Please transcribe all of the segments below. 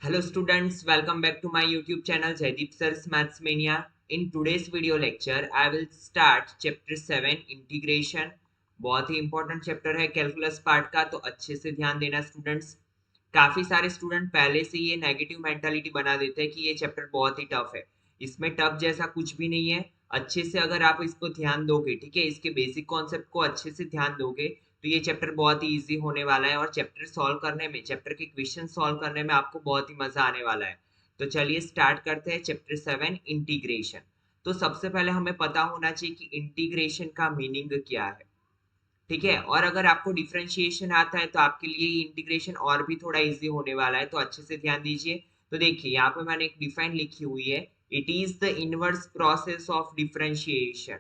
Hello students, welcome back to my YouTube channel Jaideep Sir's Maths Mania. In today's video lecture, I will start chapter 7 integration. बहुत ही important chapter है calculus part का, तो अच्छे से ध्यान देना students. काफी सारे स्टूडेंट पहले से ये नेगेटिव मेंटालिटी बना देते हैं कि ये चैप्टर बहुत ही टफ है। इसमें टफ जैसा कुछ भी नहीं है। अच्छे से अगर आप इसको ध्यान दोगे, ठीक है, इसके बेसिक कॉन्सेप्ट को अच्छे से ध्यान दोगे तो ये चैप्टर बहुत ही इजी होने वाला है और चैप्टर सॉल्व करने में, चैप्टर के क्वेश्चन सॉल्व करने में आपको बहुत ही मजा आने वाला है। तो चलिए स्टार्ट करते हैं चैप्टर 7 इंटीग्रेशन। तो सबसे पहले हमें पता होना चाहिए कि इंटीग्रेशन का मीनिंग क्या है, ठीक है। और अगर आपको डिफरेंशिएशन आता है तो आपके लिए ये इंटीग्रेशन और भी थोड़ा इजी होने वाला है, तो अच्छे से ध्यान दीजिए। तो देखिए यहाँ पे मैंने एक डिफाइन लिखी हुई है, it is the inverse process of differentiation.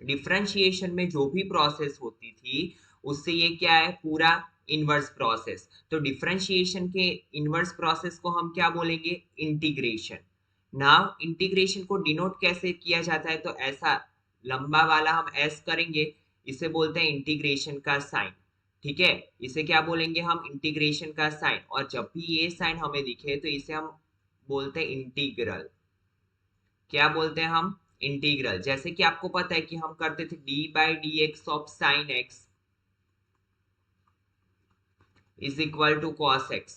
Differentiation में जो भी प्रोसेस होती थी उससे ये क्या है, पूरा इनवर्स प्रोसेस। तो डिफरेंशिएशन के इनवर्स प्रोसेस को हम क्या बोलेंगे, इंटीग्रेशन। नाउ इंटीग्रेशन को डिनोट कैसे किया जाता है, तो ऐसा लंबा वाला हम एस करेंगे, इसे बोलते हैं इंटीग्रेशन का साइन, ठीक है। इसे क्या बोलेंगे हम, इंटीग्रेशन का साइन। और जब भी ये साइन हमें दिखे तो इसे हम बोलते हैं इंटीग्रल। क्या बोलते हैं हम, इंटीग्रल। जैसे कि आपको पता है कि हम करते थे d by d x of sine x is equal to cos x,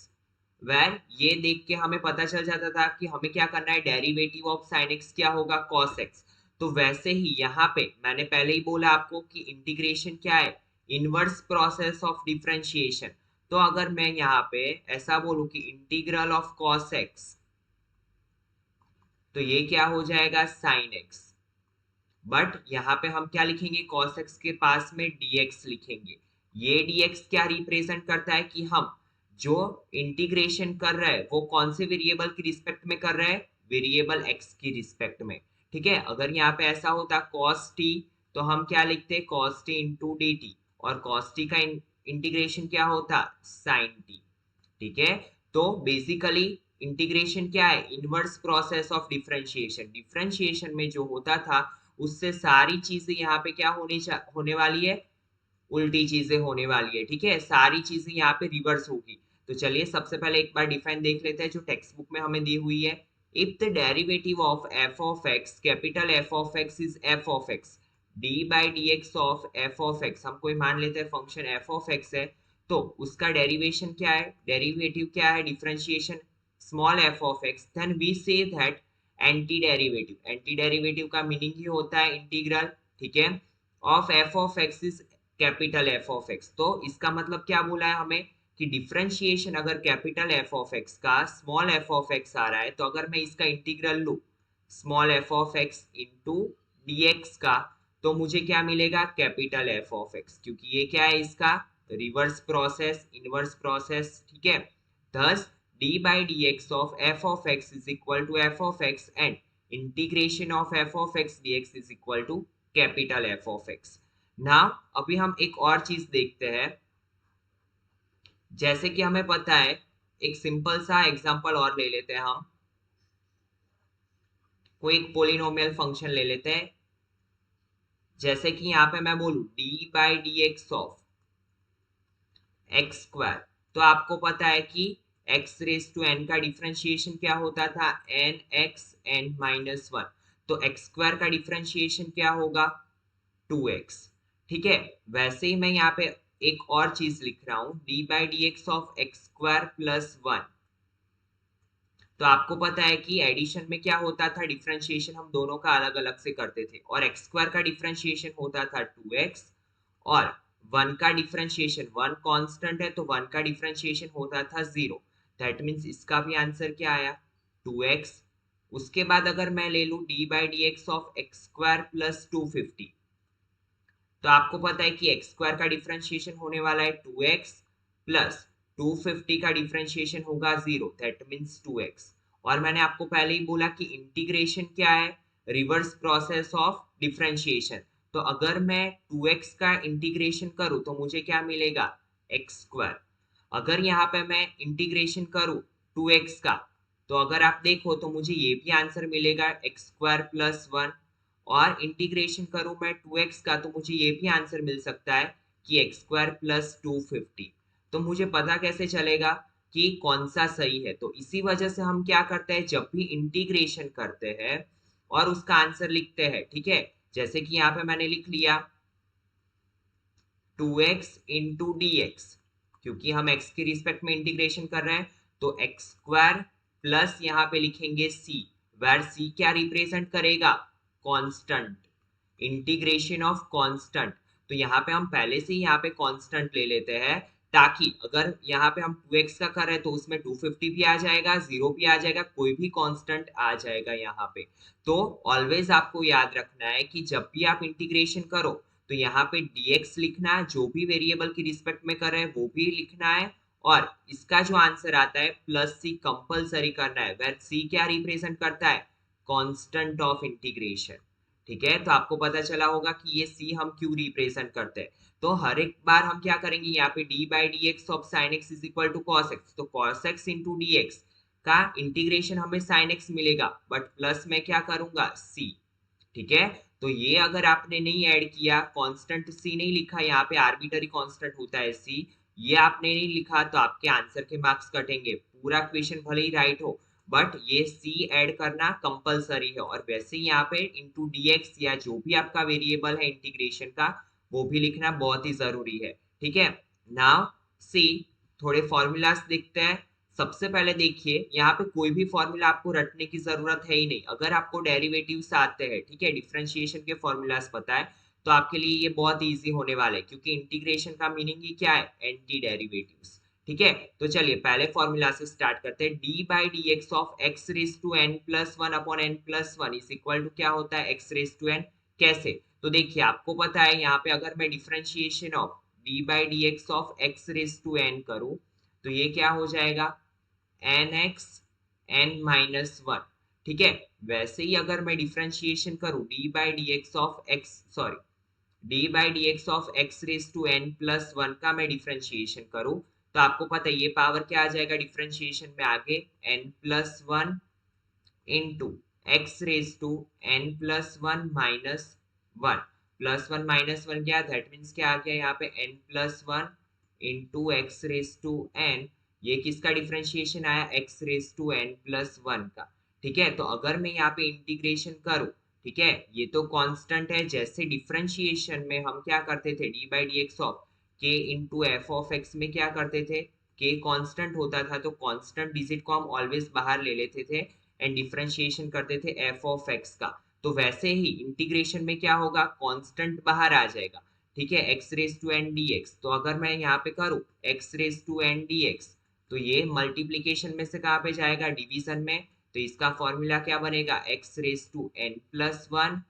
where ये देख के हमें पता चल जाता था कि हमें क्या करना है, डेरिवेटिव ऑफ साइन एक्स क्या होगा, कॉस एक्स। तो वैसे ही यहाँ पे मैंने पहले ही बोला आपको कि इंटीग्रेशन क्या है, इनवर्स प्रोसेस ऑफ डिफरेंशिएशन। तो अगर मैं यहाँ पे ऐसा बोलूं कि इंटीग्रल ऑफ कॉस एक्स, तो ये क्या हो जाएगा, साइन एक्स। बट यहाँ पे हम क्या लिखेंगे, cos x के पास में dx लिखेंगे। ये dx क्या रिप्रेजेंट करता है कि हम जो इंटीग्रेशन कर रहे हैं वो कौन से वेरिएबल की रिस्पेक्ट में कर रहे हैं, वेरिएबल x की रिस्पेक्ट में, ठीक है। अगर यहाँ पे ऐसा होता cos t, तो हम क्या लिखते, cos t into D T, और cos t का इंटीग्रेशन क्या होता, sin t, ठीक है। तो बेसिकली इंटीग्रेशन क्या है, inverse process of differentiation. Differentiation में जो होता था उससे सारी चीजें यहाँ पे क्या होने वाली है, उल्टी चीजें होने वाली है, ठीक है। सारी चीजें यहाँ पे रिवर्स होगी। तो चलिए सबसे पहले एक बार डिफाइन देख लेते हैं जो टेक्स्ट बुक में हमें दी हुई है। If the derivative of f of x, capital f of x is F of x, d by d x of f of x, हम कोई मान लेते हैं फंक्शन एफ ऑफ एक्स है, तो उसका डेरिवेशन क्या है, डेरिवेटिव क्या है, differentiation small f of x, then we say that anti derivative, anti derivative का मीनिंग ही होता है इंटीग्रल, ठीक है, of f of x is capital f of x. तो इसका मतलब क्या बोला है हमें कि डिफरेंशिएशन अगर कैपिटल एफ ऑफ एक्स का स्मॉल एफ ऑफ एक्स आ रहा है, तो अगर मैं इसका इंटीग्रल लूं small f of x into dx का, तो मुझे क्या मिलेगा, कैपिटल एफ ऑफ एक्स, क्योंकि ये क्या है इसका रिवर्स प्रोसेस, इनवर्स प्रोसेस, ठीक है। Thus d by dx of f of x is equal to f of x and integration of f of x dx is equal to capital F of x। ना अभी हम एक और चीज देखते हैं। जैसे कि हमें पता है, एक सिंपल सा एग्जांपल और ले लेते हैं हम, कोई एक पोलिनोमियल फंक्शन ले लेते हैं। जैसे कि यहाँ पे मैं बोलूं d by dx of x square, तो आपको पता है कि x रेस टू n का डिफरेंशिएशन क्या होता था, n x n minus one. तो एक्स स्क्वायर का डिफरेंशिएशन क्या होगा, 2x, ठीक है। वैसे ही मैं यहाँ पे एक और चीज लिख रहा हूं, d by d x of x square plus one. तो आपको पता है कि एडिशन में क्या होता था, डिफरेंशिएशन हम दोनों का अलग अलग से करते थे, और एक्स स्क्वायर का डिफरेंशिएशन होता था 2x, और वन का डिफरेंशिएशन, वन कांस्टेंट है तो वन का डिफरेंशिएशन होता था 0। दैट मीन्स इसका भी आंसर क्या आया, 2x। उसके बाद अगर मैं ले लूं d by d x of x square plus 250, तो आपको पता है कि एक्स स्क्वायर का डिफरेंशिएशन होने वाला है 2x प्लस 250 का डिफरेंशिएशन होगा 0, दैट मीन्स 2x। और मैंने आपको पहले ही बोला कि इंटीग्रेशन क्या है, रिवर्स प्रोसेस ऑफ डिफरेंशिएशन। तो अगर मैं 2x का इंटीग्रेशन करूं तो मुझे क्या मिलेगा, एक्स स्क्वायर। अगर यहाँ पे मैं इंटीग्रेशन करूं 2x का, तो अगर आप देखो तो मुझे ये भी आंसर मिलेगा एक्स स्क्वायर प्लस वन। और इंटीग्रेशन करूं मैं 2x का, तो मुझे ये भी आंसर मिल सकता है कि एक्स स्क्वायर प्लस 250। तो मुझे पता कैसे चलेगा कि कौन सा सही है। तो इसी वजह से हम क्या करते हैं, जब भी इंटीग्रेशन करते हैं और उसका आंसर लिखते हैं, ठीक है, जैसे कि यहाँ पे मैंने लिख लिया 2x इंटू डी एक्स, क्योंकि हम x के रिस्पेक्ट में इंटीग्रेशन कर रहे हैं, तो एक्स स्क्वायर प्लस यहाँ पे लिखेंगे c, वेर c क्या रिप्रेजेंट करेगा, कांस्टेंट, इंटीग्रेशन ऑफ कांस्टेंट। तो यहाँ पे हम पहले से ही यहाँ पे कांस्टेंट ले लेते हैं, ताकि अगर यहाँ पे हम 2x का कर रहे हैं तो उसमें 250 भी आ जाएगा, 0 भी आ जाएगा, कोई भी कांस्टेंट आ जाएगा यहाँ पे। तो ऑलवेज आपको याद रखना है कि जब भी आप इंटीग्रेशन करो तो यहाँ पे dx लिखना है, जो भी वेरिएबल की रिस्पेक्ट में कर रहे हैं वो भी लिखना है, और इसका जो आंसर आता है प्लस c कंपलसरी करना है, वेर c क्या रिप्रेजेंट करता है, कांस्टेंट ऑफ इंटीग्रेशन। ठीक है, तो आपको पता चला होगा कि ये c हम क्यों रिप्रेजेंट करते हैं। तो हर एक बार हम क्या करेंगे, यहाँ पे d by d x of sine x is equal to cos x, तो cos x into d x का इंटीग्रेशन हमें साइन एक्स मिलेगा, बट प्लस में क्या करूंगा c। ठीक है, तो ये अगर आपने नहीं ऐड किया, कांस्टेंट c नहीं लिखा, यहाँ पे आर्बिटरी कांस्टेंट होता है c, ये आपने नहीं लिखा, तो आपके आंसर के मार्क्स कटेंगे। पूरा क्वेश्चन भले ही राइट हो, बट ये c ऐड करना कंपलसरी है, और वैसे ही यहाँ पे इंटू dx या जो भी आपका वेरिएबल है इंटीग्रेशन का, वो भी लिखना बहुत ही जरूरी है। ठीक है, नाउ सी थोड़े फॉर्मूलाज देखते हैं। सबसे पहले देखिए, यहाँ पे कोई भी फॉर्मूला आपको रटने की जरूरत है ही नहीं, अगर आपको डेरिवेटिव्स आते हैं, ठीक है, डिफरेंशिएशन के फॉर्मूलाज पता है, तो आपके लिए ये बहुत इजी होने वाला है, क्योंकि इंटीग्रेशन का मीनिंग ही क्या है, एंटी डेरिवेटिव्स। ठीक है, तो चलिए पहले फॉर्मूला से स्टार्ट करते हैं। D by d x of x raise to n plus one upon n plus one is equal to क्या होता है, एक्स रेस टू एन। कैसे, तो देखिए आपको पता है यहाँ पे अगर मैं differentiation of d by d x of x raise to n करूं, तो ये क्या हो जाएगा, n x n minus one. ठीक है, वैसे ही अगर मैं डिफरेंशिएशन करूं d by d x of x, sorry, d by d x of x raise to n plus one का मैं डिफरेंशिएशन करूं, तो आपको पता है ये पावर क्या आ जाएगा डिफरेंशिएशन में आगे, n plus one into x raise to n plus one minus one. Plus one minus one क्या, दैट मीन्स क्या आ गया यहाँ पे n plus one into x raise to n. ये किसका डिफरेंशिएशन आया, x raise to n plus one का। ठीक है, तो अगर मैं यहाँ पे इंटीग्रेशन करूं, ठीक है, ये तो कांस्टेंट है, जैसे डिफरेंशिएशन में हम क्या करते थे, d by d x of के इंटू एफ ऑफ एक्स में क्या करते थे, के कांस्टेंट होता था, तो कांस्टेंट डिजिट को हम ऑलवेज बाहर ले लेते थे एंड डिफरेंशिएशन करते थे एफ ऑफ एक्स का। तो वैसे ही इंटीग्रेशन में क्या होगा, कांस्टेंट बाहर आ जाएगा। ठीक है, x raise to n d x, तो अगर मैं यहाँ पे करूँ x raise to n d x, तो ये मल्टीप्लीकेशन में से कहाँ पे जाएगा, डिवीजन में, तो इसका फॉर्मूला क्या बनेगा, x raise to n plus one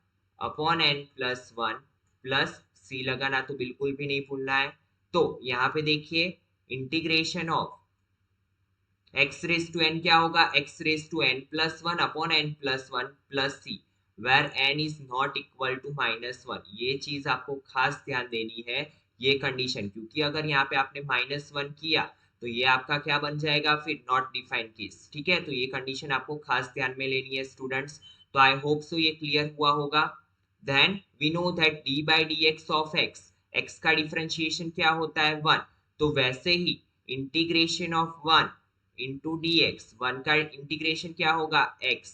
upon n plus one, plus c लगाना तो बिल्कुल भी नहीं भूलना है। तो यहाँ पे देखिए integration of x raise to n क्या होगा, x raise to n plus one upon n plus one plus c, where n is not equal to minus one. ये चीज आपको खास ध्यान देनी है, ये कंडीशन, क्योंकि अगर यहाँ पे आपने माइनस वन किया तो ये आपका क्या बन जाएगा, फिर नॉट डिफाइंड केस। ठीक है, तो ये कंडीशन आपको खास ध्यान में लेनी है स्टूडेंट्स। तो आई होप सो ये क्लियर हुआ होगा। Then we know that d by d x of x, x का डिफरेंशिएशन क्या होता है, वन, तो वैसे ही integration of one into d x, one का इंटीग्रेशन क्या होगा, एक्स,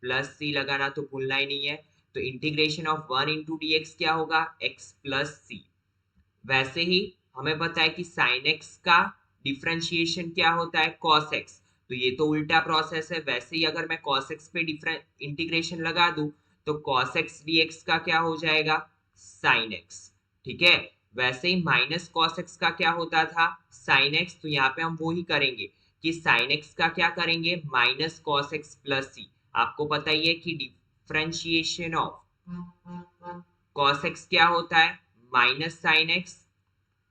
प्लस सी लगाना तो भूलना ही नहीं है, तो integration of one into d x क्या होगा, एक्स प्लस सी। वैसे ही हमें पता है कि साइन एक्स का डिफरेंशिएशन क्या होता है, कॉस एक्स, तो ये तो उल्टा प्रोसेस है। वैसे ही अगर मैं कॉस एक्स पे इंटीग्रेशन लगा दूं, तो कॉस एक्स डी एक्स का क्या हो जाएगा, साइन एक्स। ठीक है, वैसे ही माइनस कॉस एक्स का क्या होता था, साइन एक्स, तो यहाँ पे हम वो ही करेंगे कि साइन एक्स का क्या करेंगे, माइनस कॉस एक्स प्लस सी। आपको पता ही है कि डिफरेंशिएशन ऑफ कॉस एक्स क्या होता है, माइनस साइन एक्स।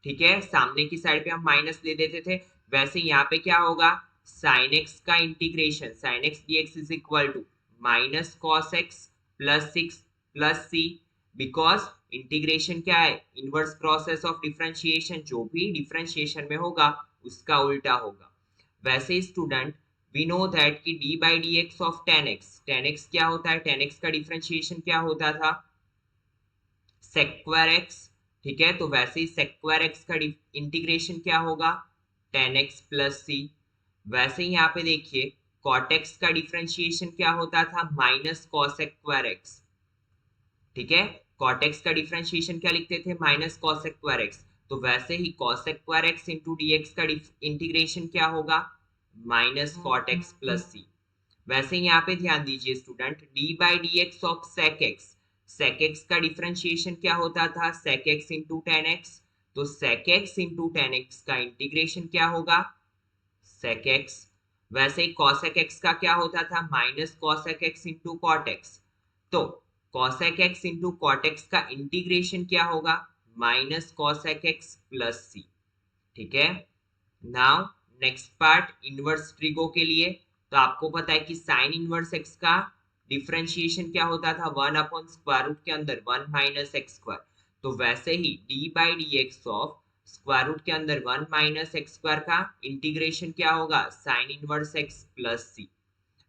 ठीक है, सामने की साइड पे हम माइनस दे देते थे, वैसे यहाँ पे क्या होगा, साइन एक्स का integration sine x d x is equal to minus cos x plus six plus c, because integration क्या है, इनवर्स प्रोसेस ऑफ डिफरेंशिएशन, जो भी डिफरेंशिएशन में होगा उसका उल्टा होगा। वैसे स्टूडेंट वी नो दैट कि d by d x of ten x, ten x क्या होता है, टेन एक्स का डिफरेंशिएशन क्या होता था, सेक्वायर एक्स। ठीक है, तो वैसे ही सेक्वायर एक्स का इंटीग्रेशन क्या होगा, टेन एक्स प्लस सी। वैसे ही यहाँ पे देखिए cot x का डिफरेंशिएशन क्या होता था, माइनस कॉस स्क्वायर एक्स। ठीक है, cot x का डिफरेंशिएशन क्या लिखते थे, माइनस कॉस स्क्वायर एक्स। तो वैसे ही cos square x into dx का इंटीग्रेशन क्या होगा, minus cot x plus c. वैसे ही यहाँ पे ध्यान दीजिए student, d by d x of sec x का डिफरेंशिएशन क्या होता था, sec x into tan x. तो sec x into tan x का इंटीग्रेशन क्या होगा, सेक एक्स। वैसे ही कॉसेक एक्स का क्या होता था, minus cosec x into cot x. तो cosec x into cot x का इंटीग्रेशन क्या होगा, minus cosec x plus c. ठीक है, now next part inverse trigo के लिए। तो आपको पता है कि साइन इनवर्स एक्स का डिफरेंशिएशन क्या होता था, वन अपॉन स्क्वायर रूट के अंदर वन माइनस एक्स स्क्वायर। तो वैसे ही d by d x of square root के अंदर वन माइनस एक्स स्क्वायर का इंटीग्रेशन क्या होगा, sine inverse x plus c.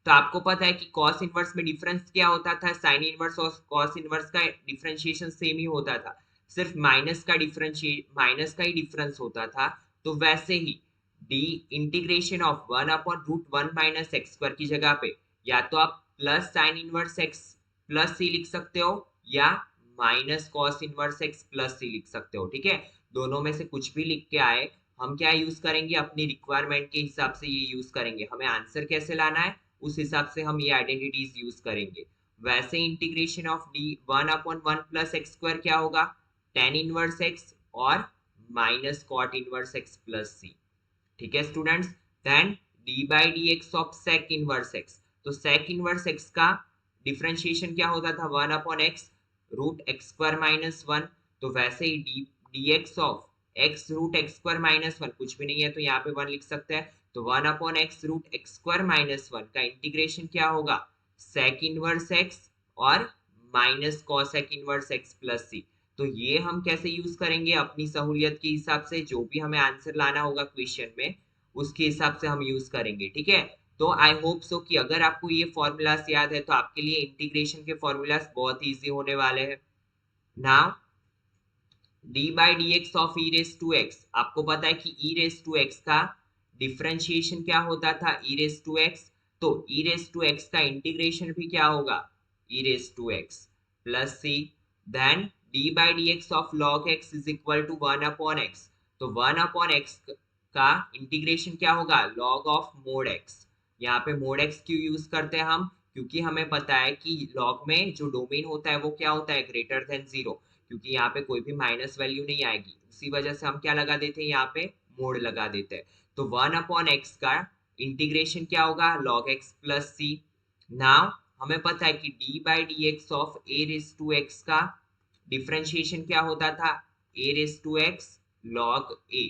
तो आपको पता है कि कॉस इनवर्स में डिफरेंस क्या होता था, साइन इनवर्स और कॉस इनवर्स का डिफरेंशिएशन सेम ही होता था, सिर्फ माइनस का ही डिफरेंस होता था। तो वैसे ही d integration of one upon root one minus x square की जगह पे या तो आप plus sine inverse x plus c लिख सकते हो या minus cos inverse x plus c लिख सकते हो। ठीक है, दोनों में से कुछ भी लिख के आए, हम क्या यूज करेंगे, अपनी रिक्वायरमेंट के हिसाब से ये यूज करेंगे। हमें आंसर कैसे लाना है उस हिसाब से हम ये आइडेंटिटीज यूज करेंगे। वैसे integration of d one upon one plus x square क्या होगा, टेन इनवर्स एक्स और minus cot inverse x plus c. ठीक है students, then d by d x of sec inverse x. तो सेक इनवर्स एक्स का differentiation क्या होता था, one upon x root x square minus one. तो वैसे ही d d x of x root x square minus one, कुछ भी नहीं है तो यहाँ पे वन लिख सकते हैं। तो one upon x root x square minus one का इंटीग्रेशन क्या होगा, सेक इनवर्स एक्स और minus cosec inverse x plus c. तो ये हम कैसे यूज करेंगे, अपनी सहूलियत के हिसाब से, जो भी हमें आंसर लाना होगा क्वेश्चन में उसके हिसाब से हम यूज करेंगे। ठीक है, तो आई होप सो कि अगर आपको ये फॉर्मूलाज याद है तो आपके लिए इंटीग्रेशन के फॉर्मूलाज बहुत इजी होने वाले हैं। Now d by d x of e raise to x, आपको पता है कि ई रेस टू एक्स का डिफरेंशिएशन क्या होता था, ई रेस टू एक्स। तो ई रेस टू एक्स का इंटीग्रेशन भी क्या होगा, e raise to x plus c. Then d by d x of log x is equal to one upon x. तो वन अपॉन एक्स का integration क्या होगा, log of mode x. यहाँ पे मोड एक्स क्यों यूज करते हैं हम, क्योंकि हमें पता है कि लॉग में जो डोमेन होता है वो क्या होता है, ग्रेटर देन जीरो। क्योंकि यहाँ पे कोई भी माइनस वैल्यू नहीं आएगी, उसी वजह से हम क्या लगा देते हैं, यहाँ पे मोड लगा देते हैं। तो वन अपॉन एक्स का इंटीग्रेशन क्या होगा, log x plus c. Now हमें पता है कि d by d x of a raise to x का डिफरेंशिएशन क्या होता था, a raise to x log a.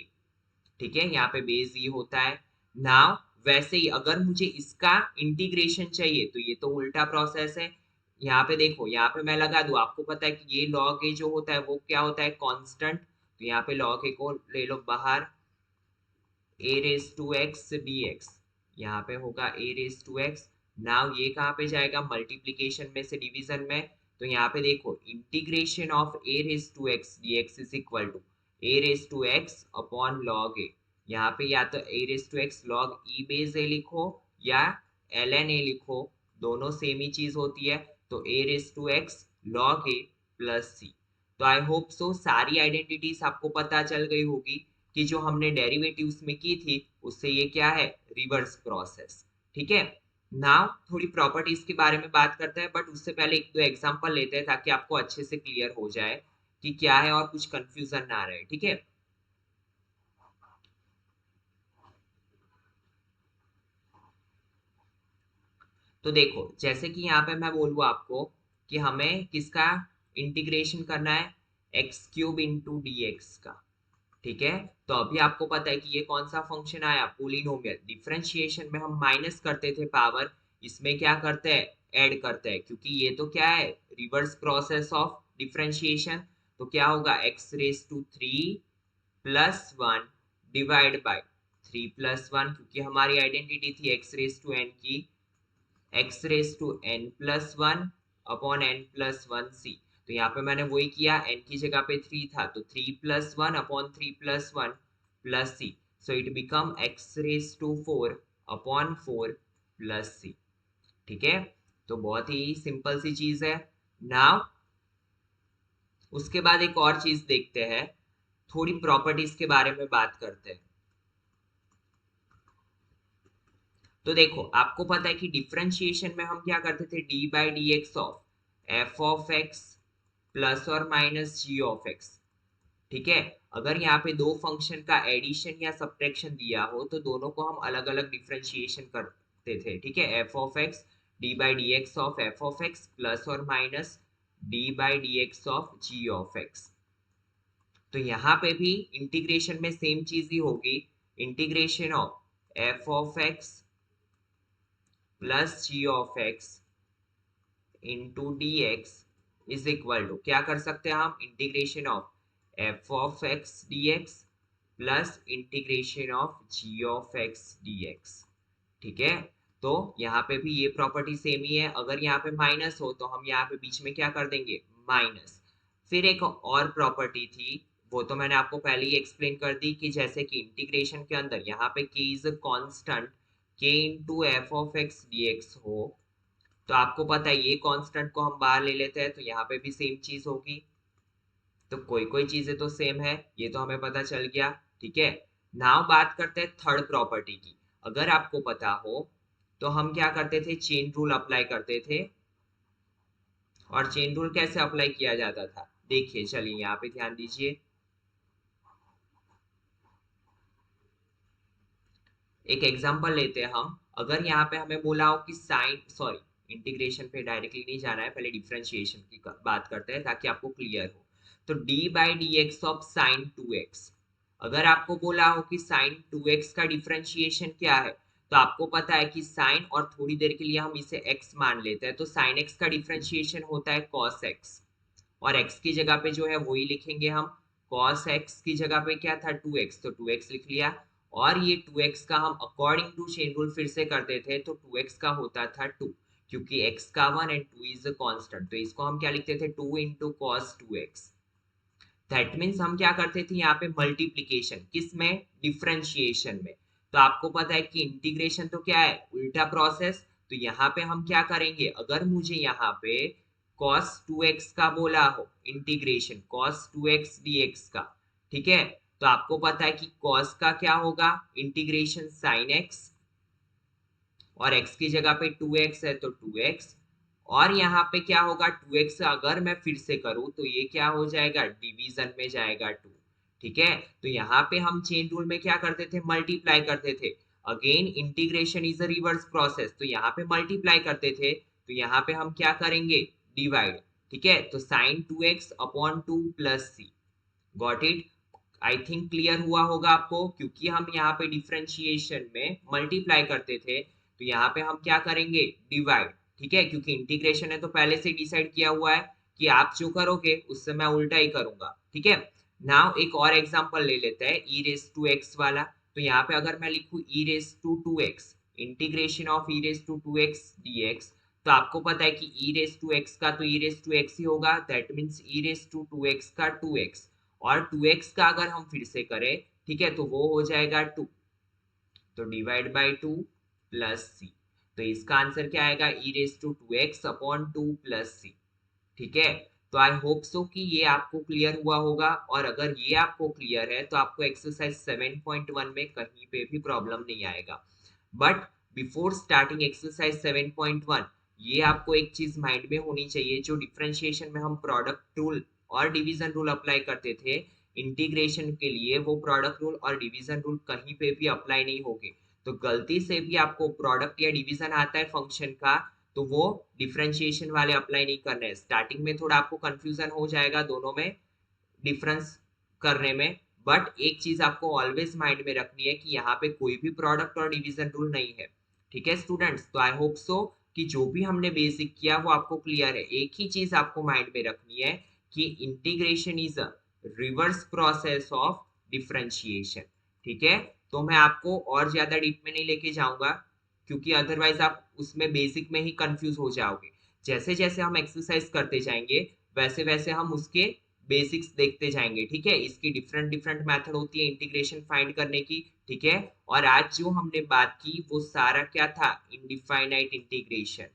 ठीक है, यहाँ पे बेस ये होता है। नाउ वैसे ही अगर मुझे इसका इंटीग्रेशन चाहिए तो ये तो उल्टा प्रोसेस है। यहाँ पे देखो, यहाँ पे मैं लगा दूं, आपको पता है कि ये लॉग ए जो होता है वो क्या होता है, कांस्टेंट। तो यहाँ पे लॉग ए को ले लो बाहर, a raise to x d x, यहाँ पे होगा a raise to x. Now ये कहाँ पे जाएगा, मल्टीप्लीकेशन में से डिवीजन में। तो यहाँ पे देखो integration of a raise to x d x is equal to a raise to x upon log a. यहाँ पे या तो a raise to x log e base a लिखो या एल एन ए लिखो, दोनों सेम ही चीज होती है। तो a raise to x log a plus c. तो आई होप सो सारी आइडेंटिटीज आपको पता चल गई होगी कि जो हमने डेरिवेटिव्स में की थी उससे ये क्या है, रिवर्स प्रोसेस। ठीक है, नाउ थोड़ी प्रॉपर्टीज के बारे में बात करते हैं, बट उससे पहले एक दो एग्जांपल लेते हैं ताकि आपको अच्छे से क्लियर हो जाए कि क्या है और कुछ कंफ्यूजन ना रहे। ठीक है, तो देखो जैसे कि यहाँ पे मैं बोलूँ आपको कि हमें किसका इंटीग्रेशन करना है, x cube into d x का। ठीक है, तो अभी आपको पता है कि ये कौन सा फंक्शन आया, पोलिनोमियल। डिफरेंशिएशन में हम माइनस करते थे पावर, इसमें क्या करते हैं, ऐड करते हैं, क्योंकि ये तो क्या है, रिवर्स प्रोसेस ऑफ डिफरेंशिएशन। तो क्या होगा, x raise to three plus one divide by three plus one, क्योंकि हमारी आइडेंटिटी थी एक्स रेस टू एन की, x raise to n plus one upon n plus one c. तो यहाँ पे मैंने वही किया, एन की जगह पे थ्री था तो three plus one upon three plus one plus c. So it become x raise to four upon 4 plus c. ठीक है, तो बहुत ही सिंपल सी चीज है। नाउ उसके बाद एक और चीज देखते हैं, थोड़ी प्रॉपर्टीज के बारे में बात करते हैं। तो देखो, आपको पता है कि डिफरेंशिएशन में हम क्या करते थे, d by d x of f of x plus और माइनस जी ऑफ एक्स। ठीक है, अगर यहाँ पे दो फंक्शन का एडिशन या सब्ट्रैक्शन दिया हो तो दोनों को हम अलग अलग डिफरेंशिएशन करते थे। ठीक है, f of x d by d x of f of x plus और minus d by d x of g of x. तो यहाँ पे भी इंटीग्रेशन में सेम चीज ही होगी, integration of f of x plus g of x into d x is equal to, क्या कर सकते हैं हम, integration of f of x d x plus integration of g of x d x. ठीक है, तो यहाँ पे भी ये प्रॉपर्टी सेम ही है, अगर यहाँ पे माइनस हो तो हम यहाँ पे बीच में क्या कर देंगे, माइनस। फिर एक और प्रॉपर्टी थी, वो तो मैंने आपको पहले ही एक्सप्लेन कर दी, कि जैसे कि इंटीग्रेशन के अंदर यहाँ पे k is a constant k into F of x d x हो, तो आपको पता है ये कांस्टेंट को हम बाहर ले लेते हैं, तो यहाँ पे भी सेम चीज होगी। तो कोई कोई चीजें तो सेम है, ये तो हमें पता चल गया। ठीक है, नाउ बात करते हैं थर्ड प्रॉपर्टी की। अगर आपको पता हो तो हम क्या करते थे, चेन रूल अप्लाई करते थे। और चेन रूल कैसे अप्लाई किया जाता था, देखिए, चलिए यहाँ पे ध्यान दीजिए। एक एग्जांपल लेते हैं हम, अगर यहाँ पे हमें बोला हो कि साइन, सॉरी इंटीग्रेशन पे डायरेक्टली नहीं जाना है, पहले डिफरेंशिएशन की बात करते हैं ताकि आपको क्लियर हो। तो d by d x of sign 2x, अगर आपको बोला हो कि साइन 2x का डिफरेंशिएशन क्या है, तो आपको पता है कि साइन और थोड़ी देर के लिए हम इसे x मान लेते हैं, तो साइन x का डिफरेंशिएशन होता है cos x, और x की जगह पे जो है वही लिखेंगे हम, cos x की जगह पे क्या था 2x, तो 2x लिख लिया। और ये 2x का हम अकॉर्डिंग टू चेन रूल फिर से करते थे, तो 2x का होता था 2, क्योंकि x का 1 एंड 2 इज अ कांस्टेंट, तो इसको हम क्या लिखते थे, 2 into cos 2x। That means हम क्या करते थे यहाँ पे मल्टीप्लीकेशन, किस में, डिफरेंशिएशन में। तो आपको पता है कि इंटीग्रेशन तो क्या है, उल्टा प्रोसेस। तो यहाँ पे हम क्या करेंगे, अगर मुझे यहाँ पे cos 2x का बोला हो, इंटीग्रेशन cos 2x dx का, ठीक है, तो आपको पता है कि cos का क्या होगा, इंटीग्रेशन sin x, और x की जगह पे 2x है तो 2x, और यहाँ पे क्या होगा 2x अगर मैं फिर से करूं तो ये क्या हो जाएगा, डिवीजन में जाएगा 2। ठीक है, तो यहाँ पे हम चेन रूल में क्या करते थे, मल्टीप्लाई करते थे। Again integration is a reverse process, तो यहाँ पे मल्टीप्लाई करते थे, तो यहाँ पे हम क्या करेंगे, डिवाइड। ठीक है, तो sine 2x upon 2 plus c. Got it, I think clear हुआ होगा आपको, क्योंकि हम यहाँ पे डिफरेंशिएशन में मल्टीप्लाई करते थे, तो यहाँ पे हम क्या करेंगे, डिवाइड। ठीक है, क्योंकि इंटीग्रेशन है तो पहले से डिसाइड किया हुआ है कि आप जो करोगे उससे मैं उल्टा ही करूंगा। ठीक है, नाउ एक और एग्जांपल ले लेते हैं, ई रेस टू एक्स वाला। तो यहाँ पे अगर मैं लिखूं e raise to 2x, integration of e raise to 2x dx, तो आपको पता है कि ई रेस टू एक्स का तो ई रेस टू एक्स ही होगा, that means e raise to 2x का 2x, और 2x का अगर हम फिर से करें, ठीक है, तो वो हो जाएगा 2, तो डिवाइड बाय 2 प्लस सी। तो इसका आंसर क्या आएगा, e raise to 2x upon 2 plus c. ठीक है, तो आई होप सो कि ये आपको क्लियर हुआ होगा, और अगर ये आपको क्लियर है तो आपको एक्सरसाइज 7.1 में कहीं पे भी प्रॉब्लम नहीं आएगा। बट बिफोर स्टार्टिंग एक्सरसाइज 7.1, ये आपको एक चीज माइंड में होनी चाहिए, जो डिफरेंशिएशन में हम प्रोडक्ट रूल और डिवीजन रूल अप्लाई करते थे, इंटीग्रेशन के लिए वो प्रोडक्ट रूल और डिवीजन रूल कहीं पे भी अप्लाई नहीं होंगे। तो गलती से भी आपको प्रोडक्ट या डिवीजन आता है फंक्शन का, तो वो डिफरेंशिएशन वाले अप्लाई नहीं करने हैं। स्टार्टिंग में थोड़ा आपको कंफ्यूजन हो जाएगा दोनों में डिफरेंस करने में, बट एक चीज आपको ऑलवेज माइंड में रखनी है कि यहाँ पे कोई भी प्रोडक्ट और डिवीजन रूल नहीं है। ठीक है स्टूडेंट्स, तो आई होप सो कि जो भी हमने बेसिक किया वो आपको क्लियर है। एक ही चीज आपको माइंड में रखनी है कि integration is a reverse process of differentiation. ठीक है, तो मैं आपको और ज्यादा डीप में नहीं लेके जाऊंगा, क्योंकि अदरवाइज आप उसमें बेसिक में ही कंफ्यूज हो जाओगे। जैसे जैसे हम एक्सरसाइज करते जाएंगे वैसे वैसे हम उसके बेसिक्स देखते जाएंगे, ठीक है। इसकी डिफरेंट डिफरेंट मेथड होती है इंटीग्रेशन फाइंड करने की, ठीक है। और आज जो हमने बात की वो सारा क्या था, इनडिफाइनाइट इंटीग्रेशन,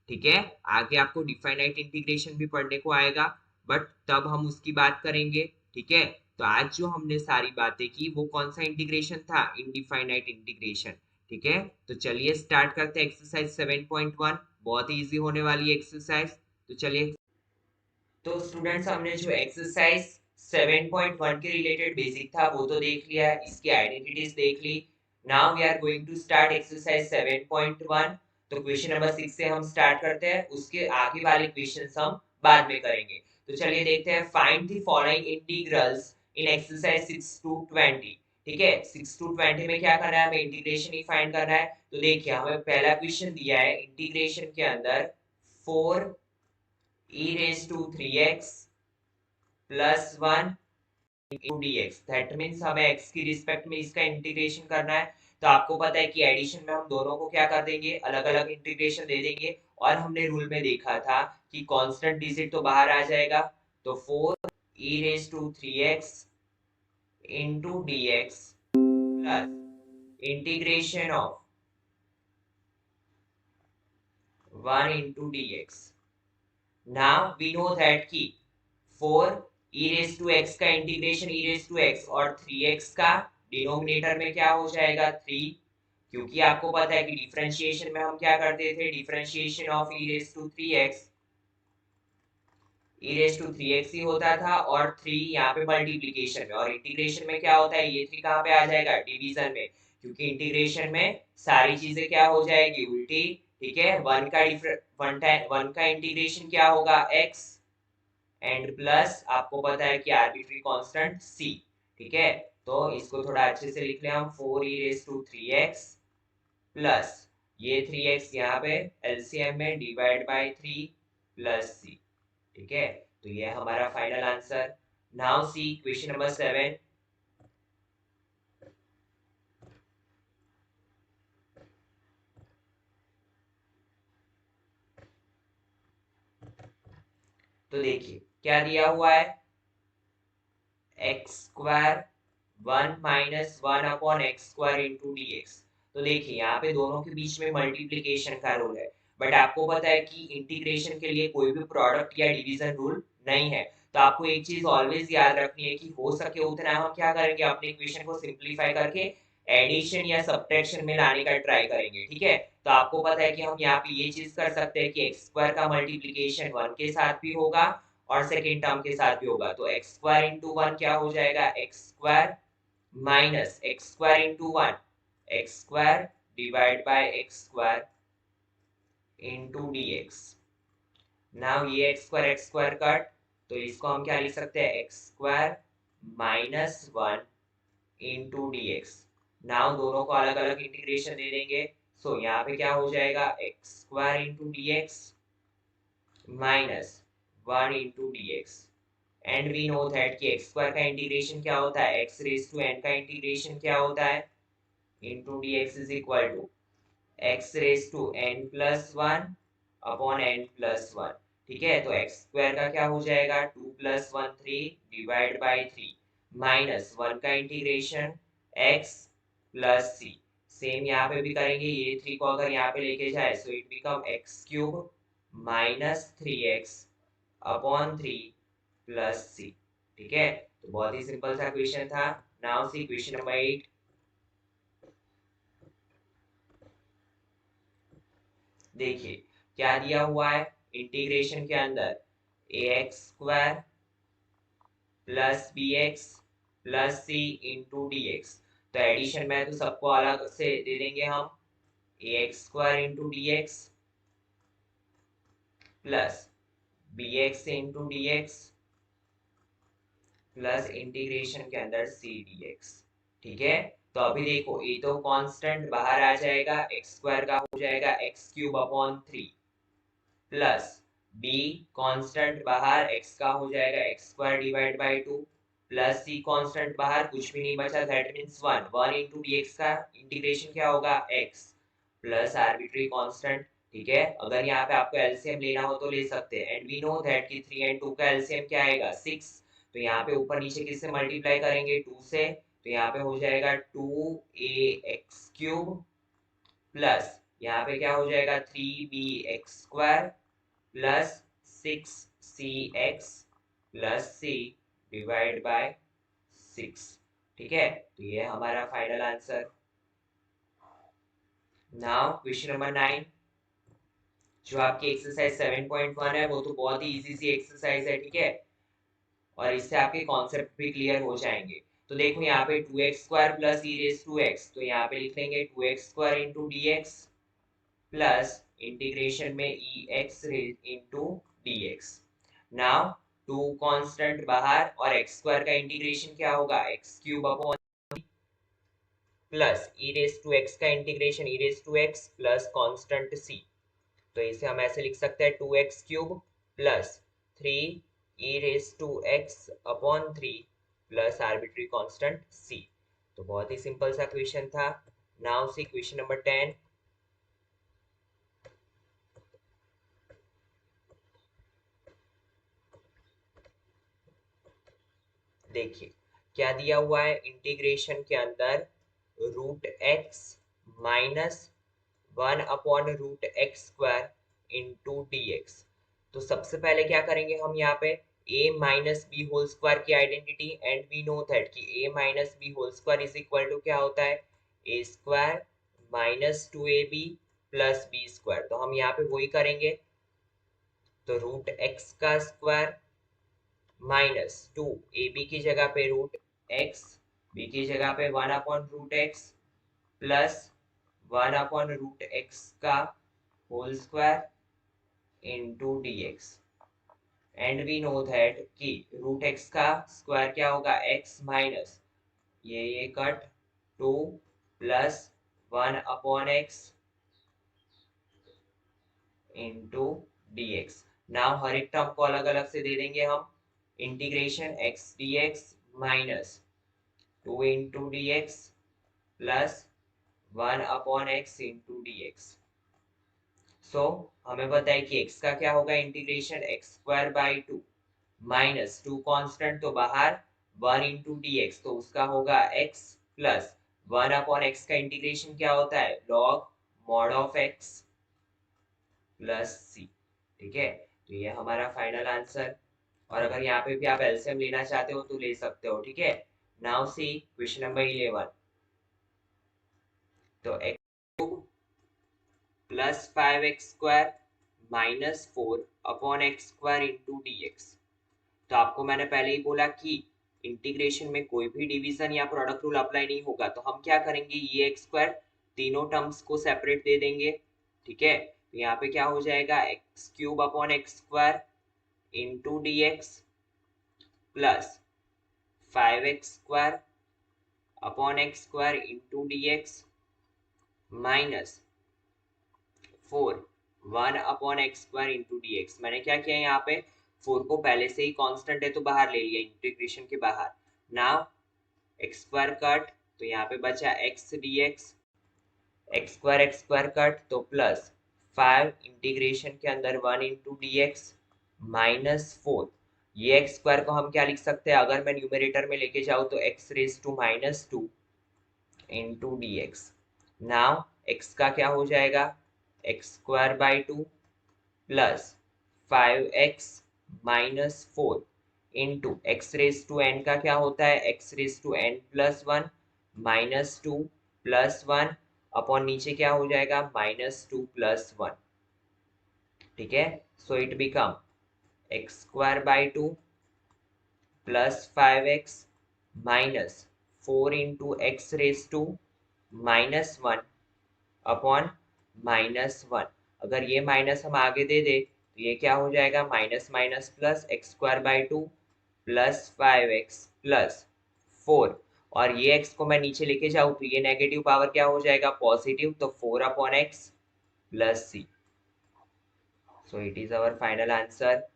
ठीक है। आगे आपको डिफाइनाइट इंटीग्रेशन भी पढ़ने को आएगा, बट तब हम उसकी बात करेंगे, ठीक है। तो आज जो हमने सारी बातें की वो कौन सा इंटीग्रेशन था, इनडिफाइनाइट इंटीग्रेशन, ठीक है। तो चलिए स्टार्ट करते हैं एक्सरसाइज 7.1, बहुत ही इजी होने वाली एक्सरसाइज। तो चलिए, तो स्टूडेंट्स हमने जो एक्सरसाइज 7.1 के रिलेटेड बेसिक था वो तो देख लिया, इसकी आइडेंटिटीज देख ली। Now we are going to start exercise 7.1। तो क्वेश्चन नंबर 6 से हम स्टार्ट करते हैं, उसके आगे वाले क्वेश्चंस हम बाद में करेंगे। तो चलिए देखते हैं, find the following integrals in exercise 6 to 20, ठीक है। 6 टू 20 में क्या करना है, हमें इंटीग्रेशन ही फाइंड करना है। तो देखिए हमें पहला क्वेश्चन दिया है इंटीग्रेशन के अंदर 4 e raised to 3x plus 1 into dx, that means हमें x की रिस्पेक्ट में इसका इंटीग्रेशन करना है। तो आपको पता है कि एडिशन में हम दोनों को क्या कर देंगे, अलग अलग इंटीग्रेशन दे देंगे। और हमने रूल में देखा था कि कांस्टेंट डिजिट तो बाहर आ जाएगा, तो 4 e raised to 3x into dx plus integration of 1 into dx। Now we know that कि 4 e raised to x का integration e raised to x और 3x का डिनोमिनेटर में क्या हो जाएगा 3, क्योंकि आपको पता है कि डिफरेंशिएशन में हम क्या करते थे, differentiation of e raised to 3x e raised to 3x ही होता था, और 3 यहाँ पे मल्टीप्लीकेशन में, और इंटीग्रेशन में क्या होता है, ये 3 कहाँ पे आ जाएगा, डिवीजन में, क्योंकि इंटीग्रेशन में सारी चीजें क्या हो जाएगी, उल्टी, ठीक है। वन का इंटीग्रेशन क्या होगा, x एंड प्लस आपको पता है कि आर्बिट्री कांस्टेंट c, ठीक है। तो इसको थोड़ा अच्छे से लिख लें हम, 4e raised to 3x plus ये 3x यहाँ पे एलसीएम में डिवाइड बाय 3 प्लस c, ठीक है। तो ये हमारा फाइनल आंसर। नाउ सी क्वेश्चन नंबर 7। तो देखिए क्या दिया हुआ है, x square 1 minus 1 upon x square into d x. तो देखिए यहाँ पे दोनों के बीच में मल्टीप्लीकेशन का रूल है, बट आपको पता है कि इंटीग्रेशन के लिए कोई भी प्रोडक्ट या डिवीजन रूल नहीं है। तो आपको एक चीज ऑलवेज याद रखनी है कि हो सके उतना हम क्या करेंगे, अपने इक्वेशन को सिंप्लीफाई करके एडिशन या सब्ट्रैक्शन में लाने का ट्राई करेंगे, ठीक है। तो आपको पता है कि हम यहाँ पे ये चीज कर सकते हैं कि एक्स स्क्वायर का मल्टीप्लीकेशन 1 के साथ भी होगा और सेकेंड टर्म के साथ भी होगा। तो एक्स स्क्वायर इंटू 1 क्या हो जाएगा, x square minus x square into 1 x square divide by x square into d x. Now ये एक्स स्क्वायर कट, तो इसको हम क्या लिख सकते हैं, x square minus 1 into d x. Now दोनों को अलग अलग इंटीग्रेशन दे देंगे। सो यहाँ पे क्या हो जाएगा, x square into d x minus 1 into d x. And we know that कि एक्स स्क्वायर का इंटीग्रेशन क्या होता है, एक्स रेज टू एन का इंटीग्रेशन क्या होता है, into d x is equal to x raise to n plus 1 upon n plus 1, ठीक है। तो एक्स स्क्वायर का क्या हो जाएगा, 2 प्लस 1 3 डिवाइड बाई 3 माइनस 1 का इंटीग्रेशन एक्स प्लस सी। सेम यहाँ पे भी करेंगे, ये 3 को अगर यहाँ पे लेके जाए so it become x cube minus 3x upon 3 plus c, ठीक है। तो बहुत ही सिंपल सा क्वेश्चन था। नाउ सी क्वेश्चन नंबर 8। देखिए क्या दिया हुआ है, इंटीग्रेशन के अंदर ax square plus bx plus c into dx। तो एडिशन में तो सबको अलग से दे देंगे हम, ax square into dx plus bx into dx plus integration के अंदर c dx, ठीक है। तो अभी देखो ये तो कांस्टेंट बाहर आ जाएगा, एक्स स्क्वायर का हो जाएगा x cube upon 3 plus b constant बाहर x का हो जाएगा x square divide by 2 plus c constant बाहर कुछ भी नहीं बचा, दैट मींस 1 1 into dx का इंटीग्रेशन क्या होगा x प्लस आर्बिट्री कांस्टेंट ठीक है, अगर यहाँ पे आपको एलसीएम लेना हो तो ले सकते हैं। एंड वी नो दैट कि 3 एंड 2 का एलसीएम क्या आएगा 6। तो यहाँ पे ऊपर नीचे किससे मल्टीप्लाई करेंगे 2 से, तो यहाँ पे हो जाएगा 2ax³ प्लस यहाँ पे क्या हो जाएगा 3bx² plus 6cx plus c divide by 6। ठीक है, तो ये हमारा final answer. Now question number 9, जो आपकी एक्सरसाइज 7.1 है, वो तो बहुत ही इजी सी एक्सरसाइज है। ठीक है, और इससे आपके कॉन्सेप्ट भी क्लियर हो जाएंगे। तो देखो यहाँ पे 2x² plus e raise to x, तो यहाँ पे लिख लेंगे 2x² into d x plus integration में e x into d x. Now two constant बाहर और x² का इंटीग्रेशन क्या होगा x³ upon plus e raise to x का integration e raise to x plus constant c। तो इसे हम ऐसे लिख सकते हैं 2x³ plus 3 e raise to x upon 3 plus arbitrary constant c। तो बहुत ही सिंपल सा क्वेश्चन था। नाउ सी क्वेश्चन नंबर 10। देखिए क्या दिया हुआ है इंटीग्रेशन के अंदर, root x minus 1/√x² into d x. तो सबसे पहले क्या करेंगे हम यहाँ पे a minus b whole square की identity, and we know that कि a minus b whole square is equal to क्या होता है a² minus 2ab plus b²। तो हम यहाँ पे वही करेंगे, तो रूट एक्स का स्क्वायर माइनस 2 ए बी की जगह पे रूट एक्स, बी की जगह पे 1/√x प्लस 1/√x का whole square into d x. And we know that कि रूट एक्स का स्क्वायर क्या होगा एक्स माइनस ये cut 2 plus 1/x into d x. Now हर एक टर्म को अलग अलग से दे देंगे हम, integration x d x minus 2 into d x plus 1/x into d x. So हमें पता है कि x का क्या होगा integration x² by 2 minus 2 constant तो बाहर 1 इंटू डी एक्स, तो उसका होगा x प्लस 1/x का इंटीग्रेशन क्या होता है log mod of x plus c। ठीक है, तो ये हमारा फाइनल आंसर। और अगर यहाँ पे भी आप एलसीएम लेना चाहते हो तो ले सकते हो। ठीक है, नाउ सी क्वेश्चन नंबर 11। तो x³ plus 5x² minus 4/x² into d x. तो आपको मैंने पहले ही बोला कि इंटीग्रेशन में कोई भी डिवीजन या प्रोडक्ट रूल अप्लाई नहीं होगा, तो हम क्या करेंगे ये x² तीनों टर्म्स को सेपरेट दे देंगे। ठीक है, तो यहाँ पे क्या हो जाएगा x³ upon x² into d x plus 5x² upon x² into d x minus 1/x² into d x. मैंने क्या किया यहाँ पे 4 को पहले से ही कांस्टेंट है तो बाहर ले लिया इंटीग्रेशन के बाहर। नाउ x² कट, तो यहाँ पे बचा x D x, x² cut तो प्लस 5 इंटीग्रेशन के अंदर 1 इंटू डी एक्स माइनस 4। ये x² को हम क्या लिख सकते हैं, अगर मैं न्यूमरेटर में लेके जाऊँ तो x raise to minus 2 into d x. Now x का क्या हो जाएगा x² by 2 plus 5x minus 4 into x raise to n का क्या होता है x raise to n plus 1 minus 2 plus 1 upon नीचे क्या हो जाएगा माइनस 2 प्लस 1। ठीक है, so it become x² by 2 plus 5x minus 4 into x raise to minus 1 upon minus 1। अगर ये माइनस हम आगे दे दे तो ये क्या हो जाएगा minus minus plus x² by 2 plus 5x plus 4, और ये x को मैं नीचे लेके जाऊँ तो ये नेगेटिव पावर क्या हो जाएगा पॉजिटिव, तो 4/x plus c। So it is our final answer.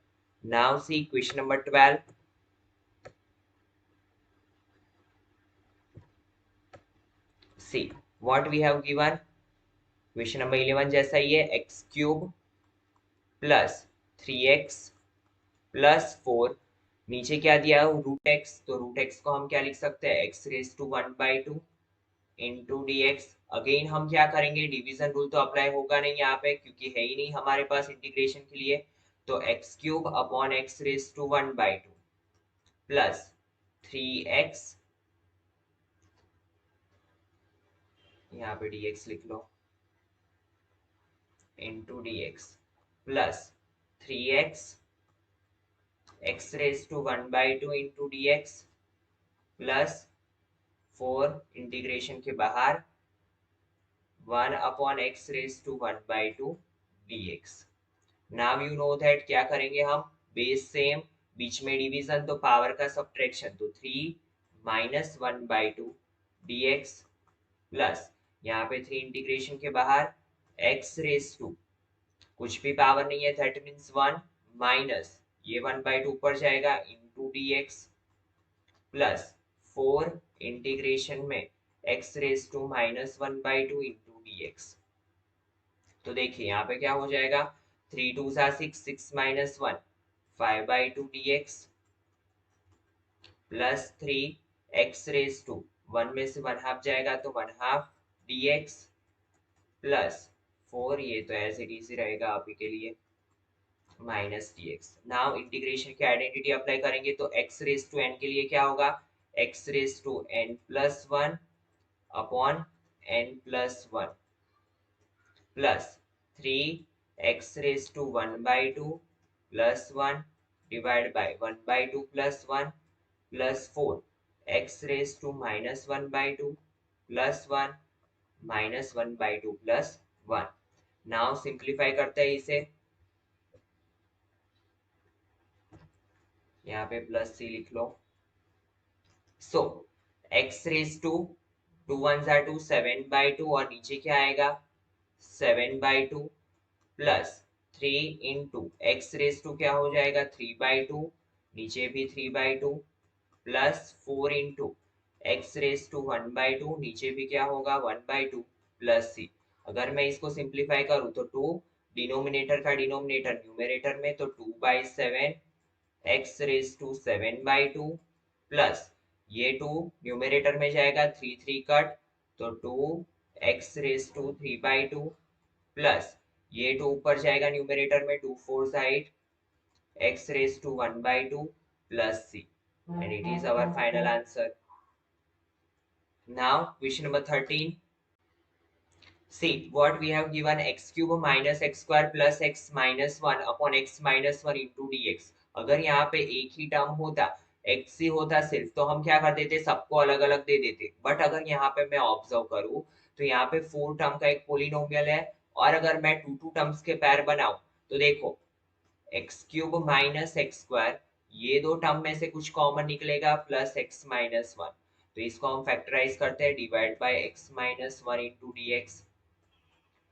Now C question number 12। See what we have given, question number 11 जैसा ही है, x cube plus 3x plus 4, नीचे क्या दिया है रूट एक्स, तो रूट एक्स को हम क्या लिख सकते हैं x raise to 1/2 into d x. Again हम क्या करेंगे, डिवीजन रूल तो अप्लाई होगा नहीं यहाँ पे क्योंकि है ही नहीं हमारे पास इंटीग्रेशन के लिए, तो x cube upon x raise to 1/2 plus 3x, यहाँ पे dx लिख लो, into d x plus 3x x raise to 1/2 into d x plus 4 integration के बाहर 1 upon x raise to 1/2 dx। Now you know that क्या करेंगे हम, base same, बीच में डिवीजन तो पावर का सब्ट्रैक्शन, तो 3 माइनस 1/2 dx प्लस यहाँ पे 3 इंटीग्रेशन के बाहर x रेज टू, कुछ भी पावर नहीं है दैट मीन्स 1, माइनस ये 1/2 ऊपर जाएगा इंटू dx प्लस 4 इंटीग्रेशन में x raise to minus 1/2 into dx। तो देखिए यहाँ पे क्या हो जाएगा, 3 2 6, 6 minus 1 5/2 dx plus 3 x raise to 1 में से 1 हाफ जाएगा तो 1 हाफ dx प्लस 4, ये तो एज इट इज रहेगा अभी के लिए, माइनस dx। नाउ इंटीग्रेशन की आइडेंटिटी अप्लाई करेंगे तो x रेज टू n के लिए क्या होगा, x raise to n plus 1 upon n plus 1 plus 3x raise to 1/2 plus 1 divide by 1/2 plus 1 plus 4 x raise to minus 1/2 plus 1 minus 1/2 plus 1। Now simplify करते हैं इसे, यहाँ पे प्लस सी लिख लो, सो x रेज टू 2 1 2 7/2 और नीचे क्या आएगा 7/2 plus 3 into x raise to क्या हो जाएगा 3/2, नीचे भी 3/2 plus 4 into x raise to 1/2, नीचे भी क्या होगा 1/2 प्लस सी। अगर मैं इसको सिंप्लीफाई करूँ तो 2 डिनोमिनेटर का डिनोमिनेटर न्यूमरेटर में, तो 2/7 एक्स रेज टू 7/2 प्लस ये 2 न्यूमरेटर में जाएगा 3 3 कट, तो 2 एक्स रेज टू 3/2 प्लस ये 2 ऊपर जाएगा न्यूमरेटर में, 2 4 8 x raise to 1/2 plus c, and it is our final answer. Now question number 13, see what we have given, x cube minus x square plus x minus 1 upon x minus 1 into dx। अगर यहाँ पे एक ही term होता, x ही होता सिर्फ, तो हम क्या कर देते, सबको अलग अलग दे देते, बट अगर यहाँ पे मैं ऑब्जर्व करूँ तो यहाँ पे 4 टर्म का एक पोलिनोमियल है, और अगर मैं 2 2 टर्म्स के पैर बनाऊं तो देखो x cube minus x square, ये दो टर्म में से कुछ कॉमन निकलेगा प्लस एक्स माइनस 1, तो इसको हम फैक्टराइज करते हैं, divide by x minus 1 into d x.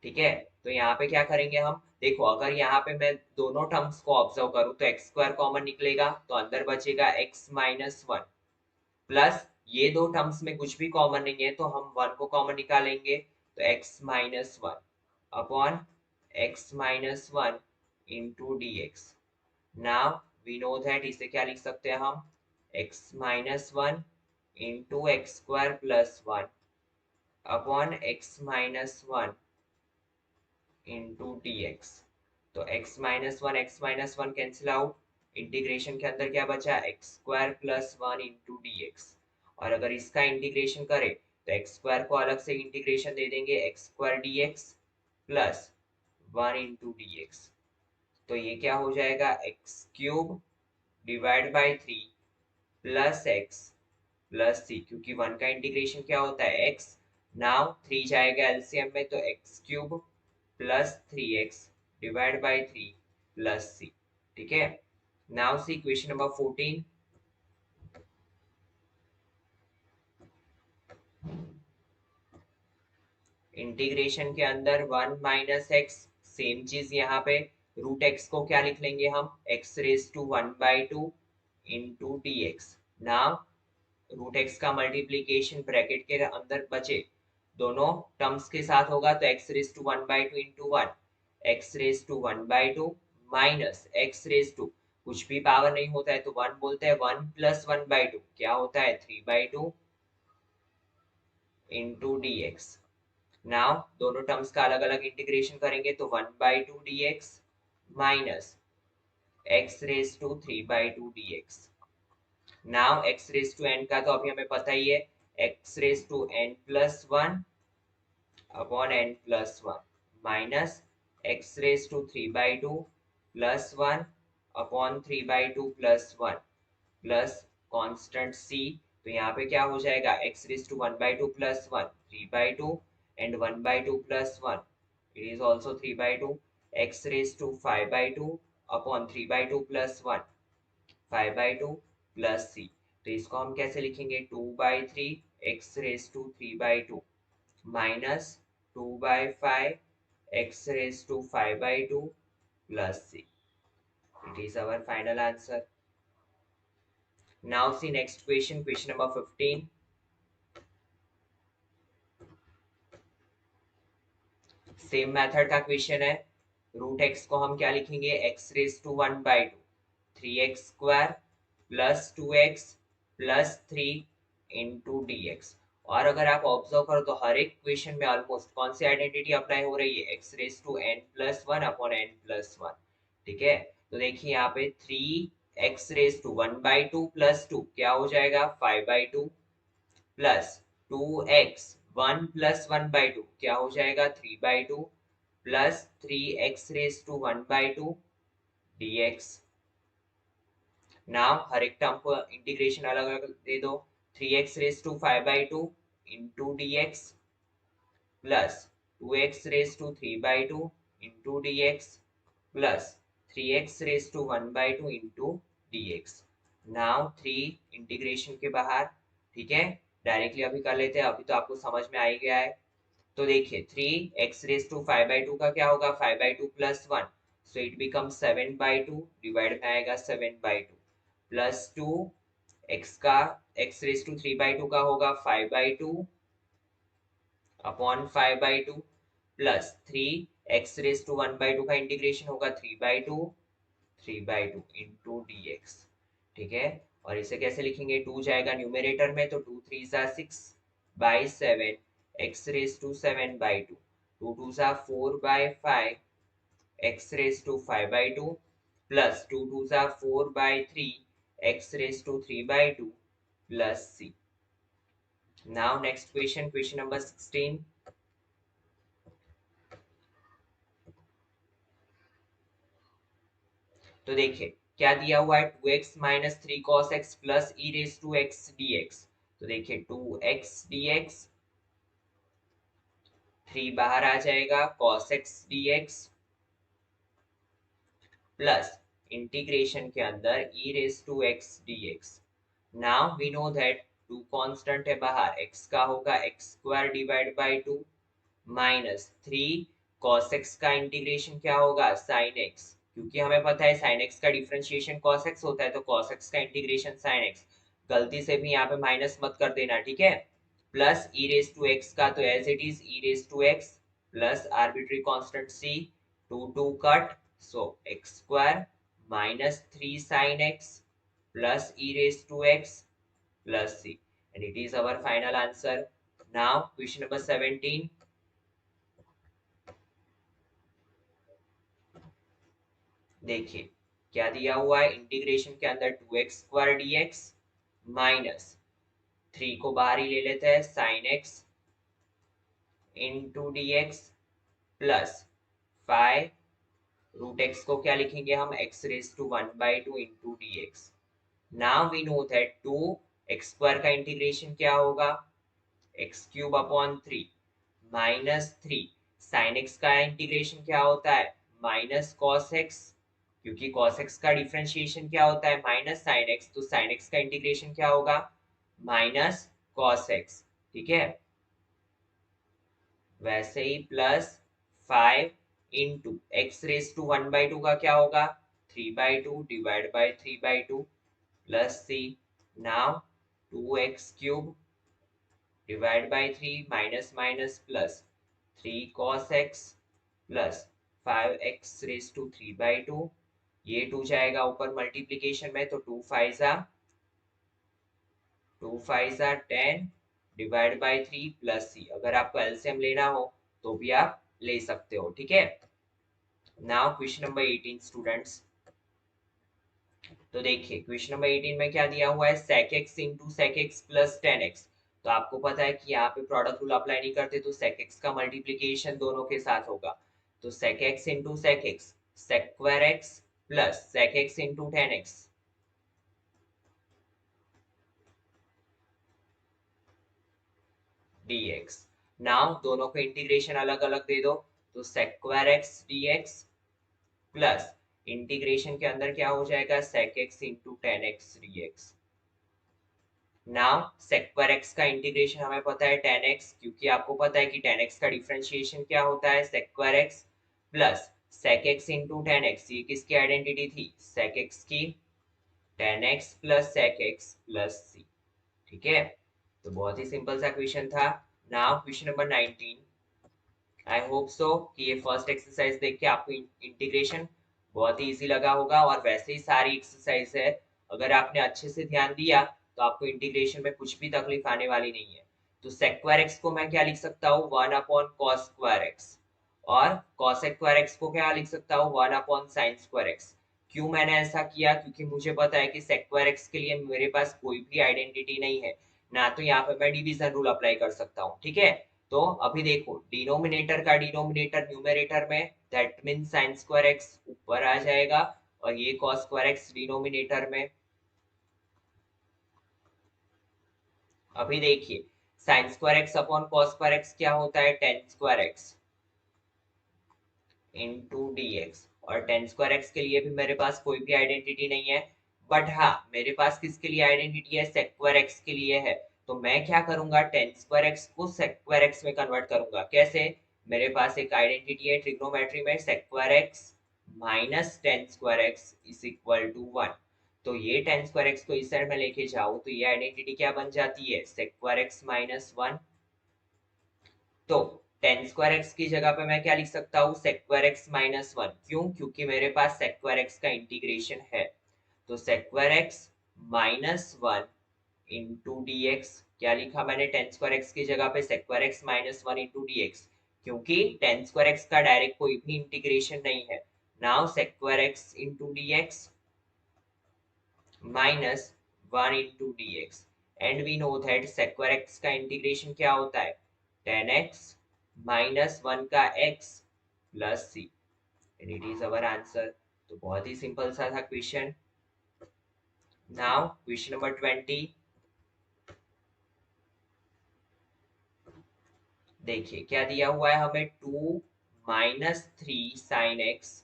ठीक है, तो यहाँ पे क्या करेंगे हम, देखो अगर यहाँ पे मैं दोनों टर्म्स को ऑब्जर्व करूँ तो एक्स स्क्वायर कॉमन निकलेगा, तो अंदर बचेगा एक्स माइनस 1 प्लस ये दो टर्म्स में कुछ भी कॉमन नहीं है तो हम 1 को कॉमन निकालेंगे, तो x minus 1 upon x minus 1 into d x. Now we know that इसे क्या लिख सकते हैं हम, x minus 1 into x square plus 1 upon x minus 1 into dx। तो x minus one cancel out, integration के अंदर क्या बचा x square plus 1 into dx, और अगर इसका इंटीग्रेशन करें तो एक्स स्क्वायर को अलग से इंटीग्रेशन दे देंगे, x square dx plus 1 into dx। तो ये क्या हो जाएगा, x cube divide by 3 plus x plus c, क्योंकि 1 का इंटीग्रेशन क्या होता है x। नाउ 3 जाएगा एलसीएम में, तो x cube plus 3x divide by 3 plus c. ठीक है, नाउ सी क्वेश्चन नंबर 14, इंटीग्रेशन के अंदर 1 माइनस एक्स, सेम चीज यहाँ पे रूट एक्स को क्या लिख लेंगे हम, x raise to 1/2 into d x. Now root x का मल्टीप्लीकेशन ब्रैकेट के अंदर बचे दोनों टर्म्स के साथ होगा तो x raise to 1/2 into 1, x raise to 1/2 minus x raise to, कुछ भी पावर नहीं होता है तो 1 बोलते हैं, 1 प्लस 1/2 क्या होता है 3/2 इंटू डी एक्स। नाउ दोनों टर्म्स का अलग अलग इंटीग्रेशन करेंगे तो 1/2 dx minus x raise to 3/2 dx। Now x raise to n का तो अभी हमें पता ही है, x raise to n plus 1 upon n plus 1 minus x raise to 3/2 plus 1 upon 3/2 plus 1 plus constant c, तो यहाँ पे क्या हो जाएगा x raise to 1/2 plus 1 3/2 and 1/2 plus 1 it is also 3/2, x raised to 5/2 upon 3/2 plus 1 5/2 plus c, तो इसको हम कैसे लिखेंगे 2/3 x raised to 3/2 minus 2/5 x raised to 5/2 plus c, it is our final answer. Now see next question, question number 15. Same method का question है, root x को हम क्या लिखेंगे x raise to 1/2 3x² plus 2x plus 3 into d x. और अगर आप observe करो तो हर एक क्वेश्चन में ऑलमोस्ट कौन सी आइडेंटिटी अप्लाई हो रही है x raise to n plus 1 upon n plus 1। ठीक है, तो देखिए यहाँ पे 3x रेज टू 1/2 प्लस 2 क्या हो जाएगा 5/2 प्लस 2x 1 प्लस 1/2 क्या हो जाएगा 3/2 plus 3x raise to 1/2 dx। Now हर एक टर्म को इंटीग्रेशन अलग अलग दे दो, 3x raise to 5/2 into dx plus 2x raise to 3/2 into dx plus 3x raise to 1/2 into dx। Now 3 integration के बाहर, ठीक है डायरेक्टली अभी कर लेते हैं, अभी तो आपको समझ में आ ही गया है। तो देखिए 3x रेज टू 5/2 का क्या होगा 5/2 plus 1, so it become 7/2 divide में आएगा 7/2 प्लस 2 x का x रेज टू 3/2 का होगा 5/2 upon 5/2 plus 3x raise to 1/2 का इंटीग्रेशन होगा 3/2 इंटू dx। ठीक है, और इसे कैसे लिखेंगे 2 जाएगा न्यूमरेटर में तो 2 3 जा 6/7 x रेज टू 7/2 2 2 जा 4/5 x रेज टू 5/2 प्लस 2 2 जा 4/3 x raise to 3/2 plus c। Now next question, question number 16। तो देखिए क्या दिया हुआ है 2x minus 3 cos x plus e raise to x dx। तो देखिए 2x dx 3 बाहर आ जाएगा cos x dx plus integration के अंदर e raise to x dx। Now we know that 2 constant है बाहर, x का होगा x² divide by 2 minus 3 cos x का इंटीग्रेशन क्या होगा sin x, क्योंकि हमें पता है sin x का डिफरेंशिएशन cos x होता है तो cos x का इंटीग्रेशन sin x, गलती से भी यहाँ पे माइनस मत कर देना, ठीक है। Plus e raise to x का तो as it is e raise to x plus arbitrary constant c 2 2 cut so x² minus 3 sin x plus e raise to x plus c and it is our final answer. Now question number 17। देखिए क्या दिया हुआ है integration के अंदर 2x² dx minus 3 को बाहर ही ले लेते हैं sin x into dx plus 5 root x को क्या लिखेंगे हम x raise to 1/2 into dx। Now we know that 2x² का इंटीग्रेशन क्या होगा x³ upon 3 minus 3 sin x का इंटीग्रेशन क्या होता है माइनस cos x, क्योंकि cos x का डिफरेंशिएशन क्या होता है माइनस sin x, तो sin x का इंटीग्रेशन क्या होगा माइनस cos x। ठीक है, वैसे ही plus 5 into x raise to 1/2 का क्या होगा 3/2 divide by 3/2 plus c। Now 2x³ divide by 3 minus minus plus 3 cos x plus 5x raise to 3/2। ये 2 जाएगा ऊपर मल्टीप्लीकेशन में, तो 2 5 10 डिवाइड बाई 3 प्लस c। अगर आपको एलसीएम लेना हो तो भी आप ले सकते हो, ठीक है। Now question number 18 students. तो देखिए क्वेश्चन नंबर 18 में क्या दिया हुआ है, sec x into sec x plus 10x। तो आपको पता है कि यहाँ पे प्रोडक्ट रूल अप्लाई नहीं करते, तो sec x का मल्टीप्लीकेशन दोनों के साथ होगा। तो sec x into sec x sec square x plus sec x into 10x dx। Now दोनों को इंटीग्रेशन अलग अलग दे दो, तो sec square x dx plus integration के अंदर क्या हो जाएगा, sec x into 10x dx। Now sec पर x का इंटीग्रेशन हमें पता है 10x, क्योंकि आपको पता है कि 10x का डिफरेंशिएशन क्या होता है, sec पर x plus sec x into 10x। ये किसकी आइडेंटिटी थी, sec x की। 10x plus sec x plus c, ठीक है। तो बहुत ही सिंपल सा क्वेश्चन था। Now question number 19। I hope so कि ये फर्स्ट एक्सरसाइज देख के आपको इंटीग्रेशन बहुत ही इजी लगा होगा, और वैसे ही सारी एक्सरसाइज है, अगर आपने अच्छे से ध्यान दिया तो आपको इंटीग्रेशन में कुछ भी तकलीफ आने वाली नहीं है। तो sec स्क्वायर एक्स को मैं क्या लिख सकता हूँ, 1 अपॉन cos स्क्वायर एक्स, और cos स्क्वायर एक्स को क्या लिख सकता हूँ, 1 अपॉन sin स्क्वायर एक्स। क्यों मैंने ऐसा किया, क्योंकि मुझे पता है कि sec स्क्वायर एक्स के लिए मेरे पास कोई भी आइडेंटिटी नहीं है ना, तो यहाँ पे मैं डिवीजन रूल अप्लाई कर सकता हूँ, ठीक है। तो अभी देखो डिनोमिनेटर का डिनोमिनेटर न्यूमरेटर में, that mean sin square x ऊपर आ जाएगा, और ये cos स्क्वायर एक्स डिनोमिनेटर में। अभी देखिए sin square x upon cos square x क्या होता है, tan square x into dx। और tan स्क्वायर एक्स के लिए भी मेरे पास कोई भी आइडेंटिटी नहीं है, बट हाँ मेरे पास किसके लिए आइडेंटिटी है, sec स्क्वायर एक्स के लिए है। तो मैं क्या करूंगा, tan स्क्वायर एक्स को sec स्क्वायर एक्स में कन्वर्ट करूंगा। कैसे, मेरे पास एक आइडेंटिटी है ट्रिग्नोमेट्री में, sec square x minus tan square x is equal to 1। तो ये tan स्क्वायर एक्स को इस साइड में लेके जाओ तो ये आइडेंटिटी क्या बन जाती है, sec स्क्वायर एक्स माइनस 1। तो tan स्क्वायर एक्स की जगह पे मैं क्या लिख सकता हूँ, sec स्क्वायर एक्स माइनस 1। क्यों, क्योंकि मेरे पास sec स्क्वायर एक्स का इंटीग्रेशन है। तो sec square x minus 1 into dx। क्या लिखा मैंने, tan स्क्वायर एक्स की जगह पे sec square x minus 1 into dx, क्योंकि tan स्क्वायर एक्स का डायरेक्ट कोई भी इंटीग्रेशन नहीं है। Now sec square x into dx minus 1 into dx, and we know that sec square x का इंटीग्रेशन क्या होता है, tan x माइनस 1 का x plus c, and it is our answer. तो बहुत ही सिंपल सा था क्वेश्चन। Now question number 20। देखिए क्या दिया हुआ है हमें, 2 minus 3 sine x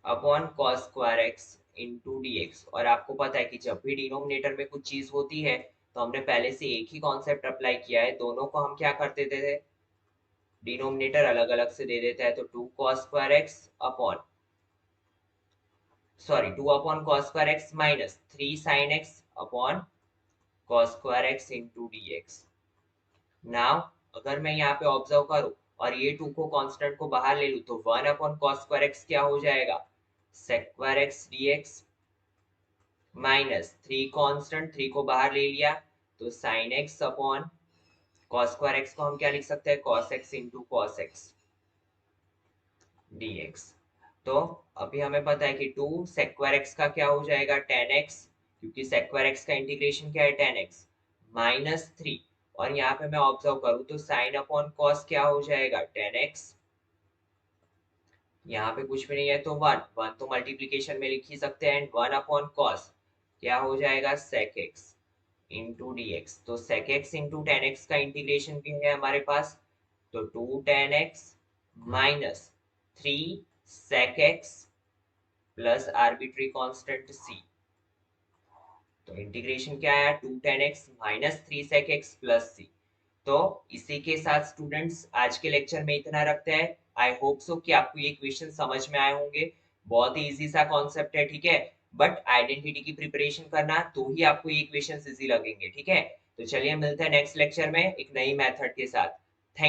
upon cos square x into dx। और आपको पता है कि जब भी डिनोमिनेटर में कुछ चीज होती है तो हमने पहले से एक ही कॉन्सेप्ट अप्लाई किया है, दोनों को हम क्या करते थे, डिनोमिनेटर अलग अलग से दे देता है। तो 2 cos square x upon, sorry 2 upon cos square x minus 3 sin x upon cos square x into dx। Now अगर मैं यहाँ पे ऑब्जर्व करूं और ये 2 को कांस्टेंट को बाहर ले लूं, तो 1 अपॉन cos स्क्वायर एक्स क्या हो जाएगा, sec square x dx minus 3 constant, 3 को बाहर ले लिया तो sin x upon cos square x को हम क्या लिख सकते हैं, cos x into cos x dx। तो अभी हमें पता है कि 2 sec स्क्वायर एक्स का क्या हो जाएगा, tan x, क्योंकि sec स्क्वायर एक्स का इंटीग्रेशन क्या है, tan x माइनस 3। और यहाँ पे मैं ऑब्जर्व करूँ तो sin अपॉन cos क्या हो जाएगा, tan x। यहाँ पे कुछ भी नहीं है तो 1 1 तो मल्टीप्लीकेशन में लिख ही सकते हैं, एंड 1 अपॉन cos क्या हो जाएगा, sec x इंटू dx। तो sec x into tan x का इंटीग्रेशन भी है हमारे पास, तो 2 tan x minus 3 sec x plus arbitrary constant c। तो इंटीग्रेशन क्या आया, 2 tan x minus 3 sec x plus c। तो इसी के साथ स्टूडेंट्स आज के लेक्चर में इतना रखते हैं। आई होप सो कि आपको ये क्वेश्चन समझ में आए होंगे। बहुत ही इजी सा कॉन्सेप्ट है, ठीक है। बट आइडेंटिटी की प्रिपरेशन करना तो ही आपको ये क्वेश्चन इजी लगेंगे, ठीक है। तो चलिए मिलते हैं नेक्स्ट लेक्चर में एक नई मेथड के साथ।